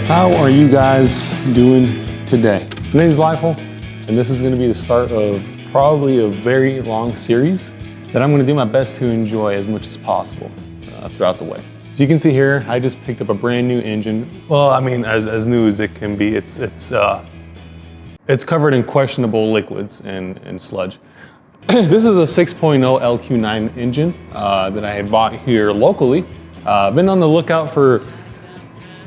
How are you guys doing today? My name is Lifel, and this is going to be the start of probably a very long series that I'm going to do my best to enjoy as much as possible throughout the way. As you can see here, I just picked up a brand new engine. Well, I mean, as new as it can be. It's covered in questionable liquids and sludge. This is a 6.0 LQ9 engine that I had bought here locally. Been on the lookout for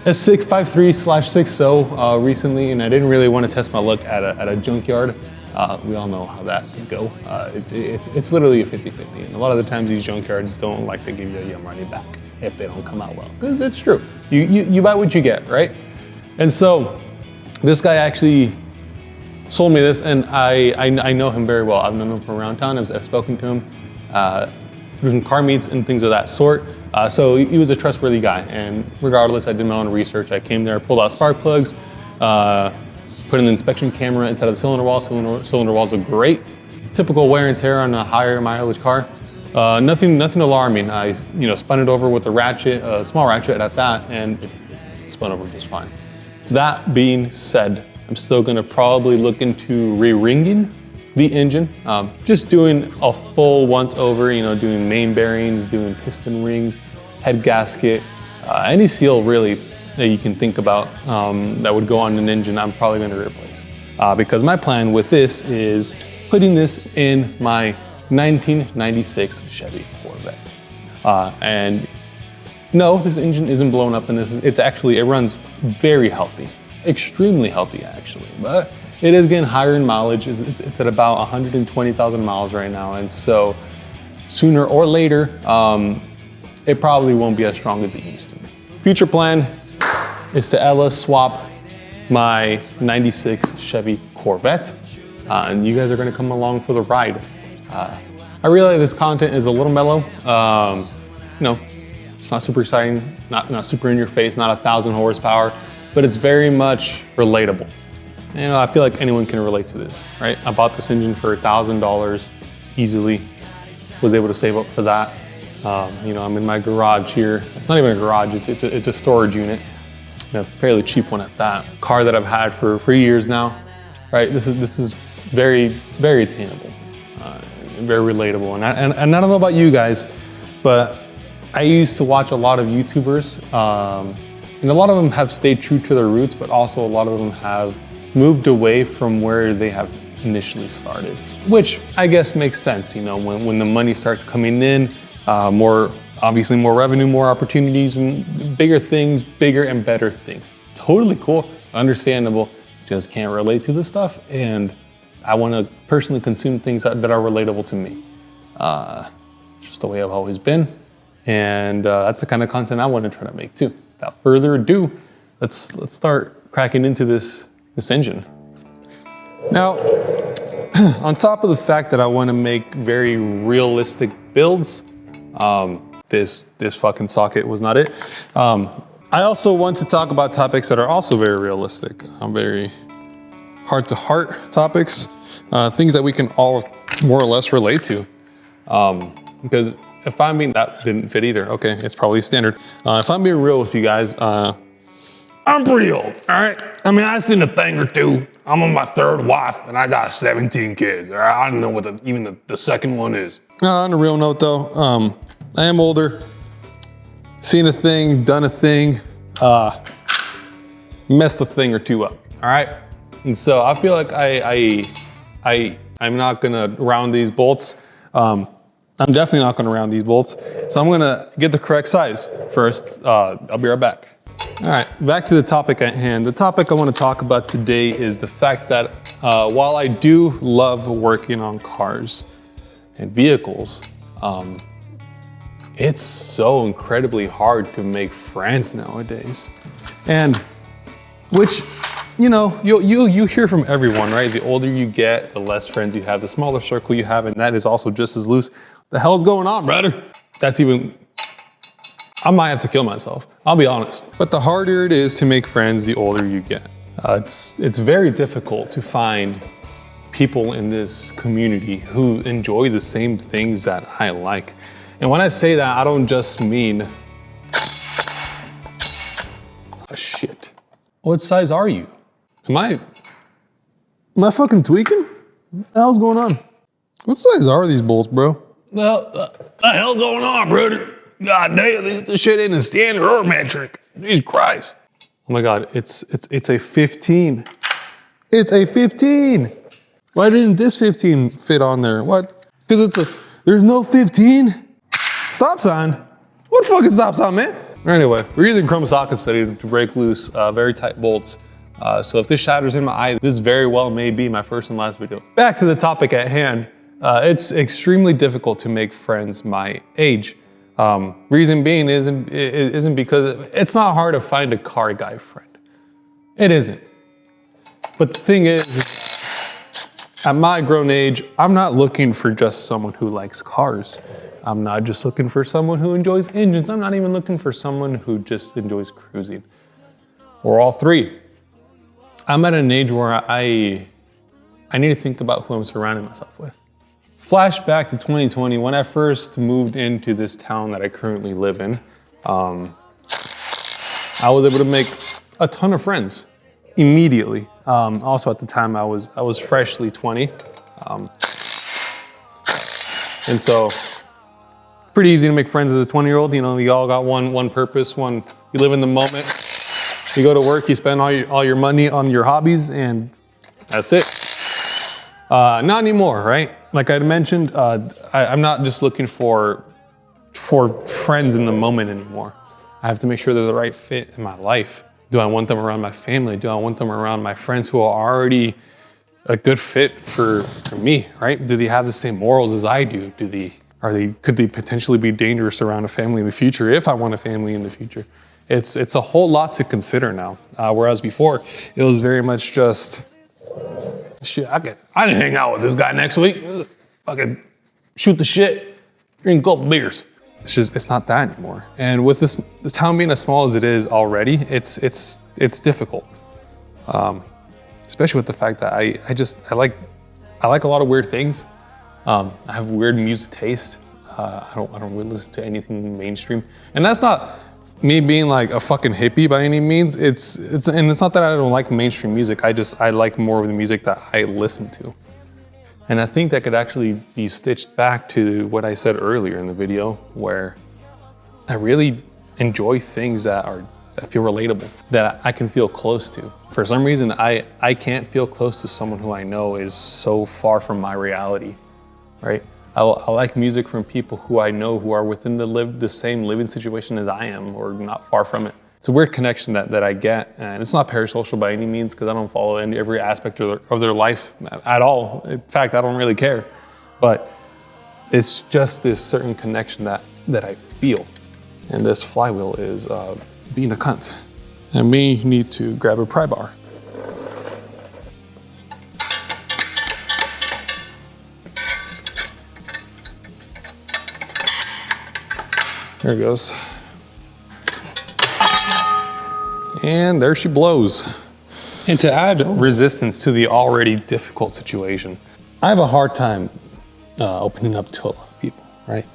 a 653/60 recently, and I didn't really want to test my luck at a junkyard. We all know how that could go. It's literally a 50-50, and a lot of the times these junkyards don't like to give you your money back if they don't come out well, because it's true. You buy what you get, right? And so this guy actually sold me this, and I know him very well. I've known him from around town. I've spoken to him through some car meets and things of that sort. So he was a trustworthy guy, and regardless, I did my own research. I came there, pulled out spark plugs, put an inspection camera inside of the cylinder wall. Cylinder walls are great. Typical wear and tear on a higher mileage car. Nothing alarming. I spun it over with a ratchet, a small ratchet at that, and it spun over just fine. That being said, I'm still gonna probably look into re-ringing the engine, just doing a full once over, doing main bearings, doing piston rings, head gasket, any seal really that you can think about that would go on an engine, I'm probably gonna replace. Because my plan with this is putting this in my 1996 Chevy Corvette. And no, this engine isn't blown up, and it runs very healthy, extremely healthy actually, but it is getting higher in mileage. It's at about 120,000 miles right now, and so sooner or later, it probably won't be as strong as it used to be. Future plan is to LS swap my 96 Chevy Corvette, and you guys are gonna come along for the ride. I realize this content is a little mellow. It's not super exciting, not super in your face, not 1,000 horsepower, but it's very much relatable. I feel like anyone can relate to this, right? I bought this engine for $1,000 easily, was able to save up for that. I'm in my garage here. It's not even a garage, it's a storage unit. A fairly cheap one at that. Car that I've had for years now, right? This is very, very attainable, very relatable. And I don't know about you guys, but I used to watch a lot of YouTubers, and a lot of them have stayed true to their roots, but also a lot of them have moved away from where they have initially started, which I guess makes sense. When the money starts coming in, obviously more revenue, more opportunities, bigger things, bigger and better things. Totally cool, understandable, just can't relate to this stuff. And I want to personally consume things that are relatable to me. Just the way I've always been. And that's the kind of content I want to try to make too. Without further ado, let's start cracking into this engine. Now, on top of the fact that I want to make very realistic builds, this fucking socket was not it. I also want to talk about topics that are also very realistic, very heart-to-heart topics, things that we can all more or less relate to. Because if I'm being, that didn't fit either. Okay, it's probably standard. If I'm being real with you guys, I'm pretty old, all right? I mean, I've seen a thing or two. I'm on my third wife, and I got 17 kids, all right? I don't know what even the second one is. On a real note, though, I am older, seen a thing, done a thing, messed a thing or two up, all right? And so I feel like I'm not gonna round these bolts. I'm definitely not gonna round these bolts. So I'm gonna get the correct size first. I'll be right back. All right, back to the topic at hand. The topic I want to talk about today is the fact that while I do love working on cars and vehicles, it's so incredibly hard to make friends nowadays. And which, you hear from everyone, right? The older you get, the less friends you have, the smaller circle you have, and that is also just as loose. The hell's going on, brother? I might have to kill myself, I'll be honest. But the harder it is to make friends, the older you get. It's very difficult to find people in this community who enjoy the same things that I like. And when I say that, I don't just mean, oh shit. What size are you? Am I fucking tweaking? What the hell's going on? What size are these bolts, bro? Well, the hell going on, brother? God damn, this shit ain't a standard or metric. Jesus Christ. Oh my God, it's a 15. It's a 15. Why didn't this 15 fit on there? What? Because there's no 15? Stop sign. What fucking stop sign, man? Anyway, we're using chrome sockets today to break loose very tight bolts. So if this shatters in my eye, this very well may be my first and last video. Back to the topic at hand. It's extremely difficult to make friends my age. Reason being isn't because it's not hard to find a car guy friend. It isn't. But the thing is, at my grown age, I'm not looking for just someone who likes cars. I'm not just looking for someone who enjoys engines. I'm not even looking for someone who just enjoys cruising. Or all three. I'm at an age where I need to think about who I'm surrounding myself with. Flashback to 2020, when I first moved into this town that I currently live in, I was able to make a ton of friends immediately. Also at the time I was freshly 20. And so pretty easy to make friends as a 20-year-old. You know, you all got one purpose, you live in the moment. You go to work, you spend all your money on your hobbies, and that's it. Not anymore, right? Like I mentioned, I'm not just looking for friends in the moment anymore. I have to make sure they're the right fit in my life. Do I want them around my family? Do I want them around my friends who are already a good fit for me, right? Do they have the same morals as I do? Could they potentially be dangerous around a family in the future if I want a family in the future? It's a whole lot to consider now. Whereas before, it was very much just, shit, I didn't hang out with this guy next week. Fucking shoot the shit, drink a couple beers. It's not that anymore. And with this town being as small as it is already, it's difficult. Especially with the fact that I like a lot of weird things. I have weird music taste. I don't really listen to anything mainstream. And that's not me being like a fucking hippie by any means. And it's not that I don't like mainstream music. I like more of the music that I listen to. And I think that could actually be stitched back to what I said earlier in the video, where I really enjoy things that feel relatable, that I can feel close to. For some reason, I can't feel close to someone who I know is so far from my reality, right? I like music from people who I know who are within the same living situation as I am, or not far from it. It's a weird connection that I get, and it's not parasocial by any means, because I don't follow every aspect of their life at all. In fact, I don't really care. But it's just this certain connection that I feel. And this flywheel is being a cunt. And me need to grab a pry bar. There it goes. And there she blows. And to add resistance to the already difficult situation, I have a hard time opening up to a lot of people, right?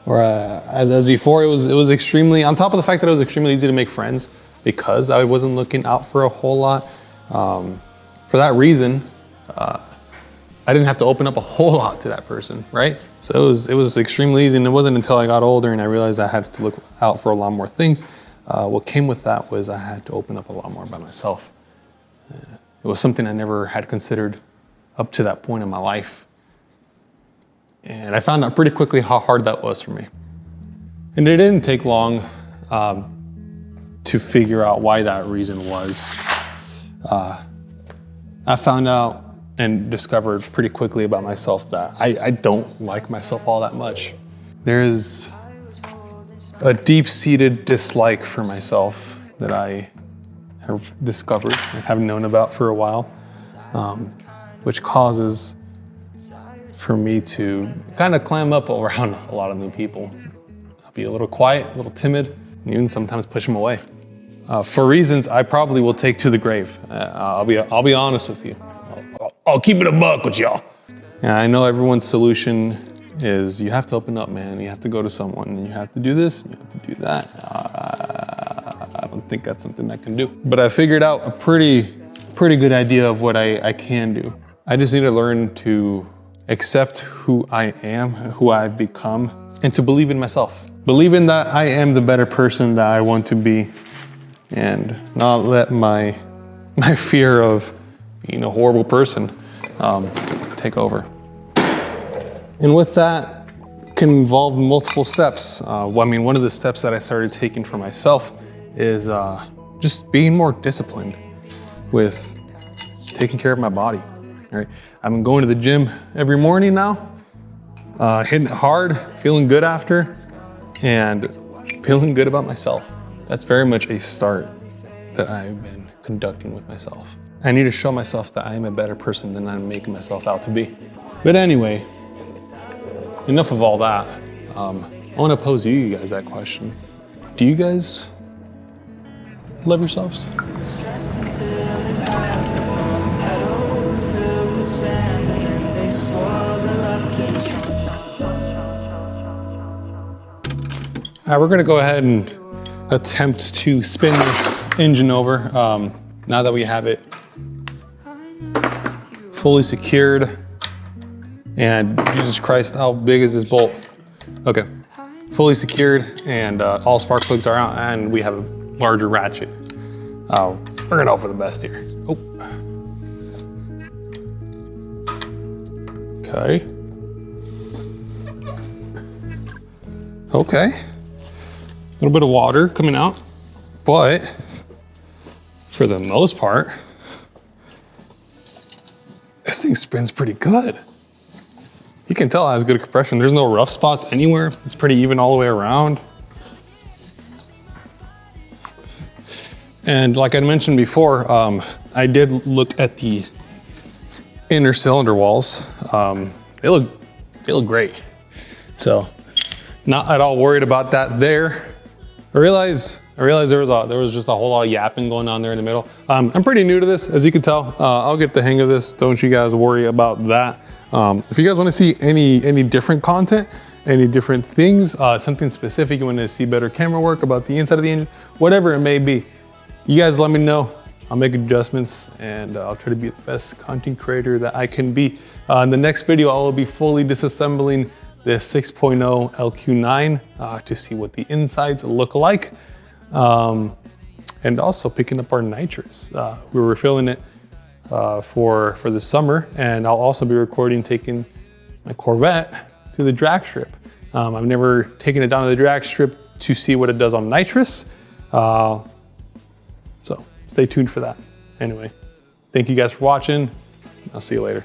Or as before, it was extremely, on top of the fact that it was extremely easy to make friends because I wasn't looking out for a whole lot. For that reason, I didn't have to open up a whole lot to that person, right? So it was extremely easy, and it wasn't until I got older and I realized I had to look out for a lot more things. What came with that was I had to open up a lot more by myself. It was something I never had considered up to that point in my life. And I found out pretty quickly how hard that was for me. And it didn't take long to figure out why that reason was. I found out and discovered pretty quickly about myself that I don't like myself all that much. There's a deep-seated dislike for myself that I have discovered and have known about for a while, which causes for me to kind of clam up around a lot of new people. I'll be a little quiet, a little timid, and even sometimes push them away. For reasons I probably will take to the grave. I'll be honest with you. I'll keep it a buck with y'all. And I know everyone's solution is you have to open up, man. You have to go to someone, and you have to do this, you have to do that. I don't think that's something I can do. But I figured out a pretty good idea of what I can do. I just need to learn to accept who I am, who I've become, and to believe in myself. Believe in that I am the better person that I want to be, and not let my fear of being a horrible person take over. And with that can involve multiple steps. Well, I mean, one of the steps that I started taking for myself is just being more disciplined with taking care of my body. Right? I'm going to the gym every morning now, hitting it hard, feeling good after, and feeling good about myself. That's very much a start that I've been conducting with myself. I need to show myself that I am a better person than I'm making myself out to be. But anyway, enough of all that. I want to pose you guys that question. Do you guys love yourselves? All right, we're gonna go ahead and attempt to spin this engine over now that we have it fully secured. And Jesus Christ, how big is this bolt? Okay, fully secured, and all spark plugs are out, and we have a larger ratchet. We're gonna hope for the best here. Oh. Okay. Okay. A little bit of water coming out, but for the most part, this thing spins pretty good. You can tell it has good compression. There's no rough spots anywhere. It's pretty even all the way around. And like I mentioned before, I did look at the inner cylinder walls. They look great. So not at all worried about that there. I realized there was just a whole lot of yapping going on there in the middle. I'm pretty new to this, as you can tell. I'll get the hang of this. Don't you guys worry about that. If you guys want to see any different content, any different things, something specific you want to see better camera work about the inside of the engine, whatever it may be, you guys let me know. I'll make adjustments, and I'll try to be the best content creator that I can be. In the next video, I will be fully disassembling the 6.0 LQ9 to see what the insides look like. And also picking up our nitrous. We're refilling it for the summer, and I'll also be recording taking my Corvette to the drag strip. I've never taken it down to the drag strip to see what it does on nitrous. So stay tuned for that. Anyway, thank you guys for watching. I'll see you later.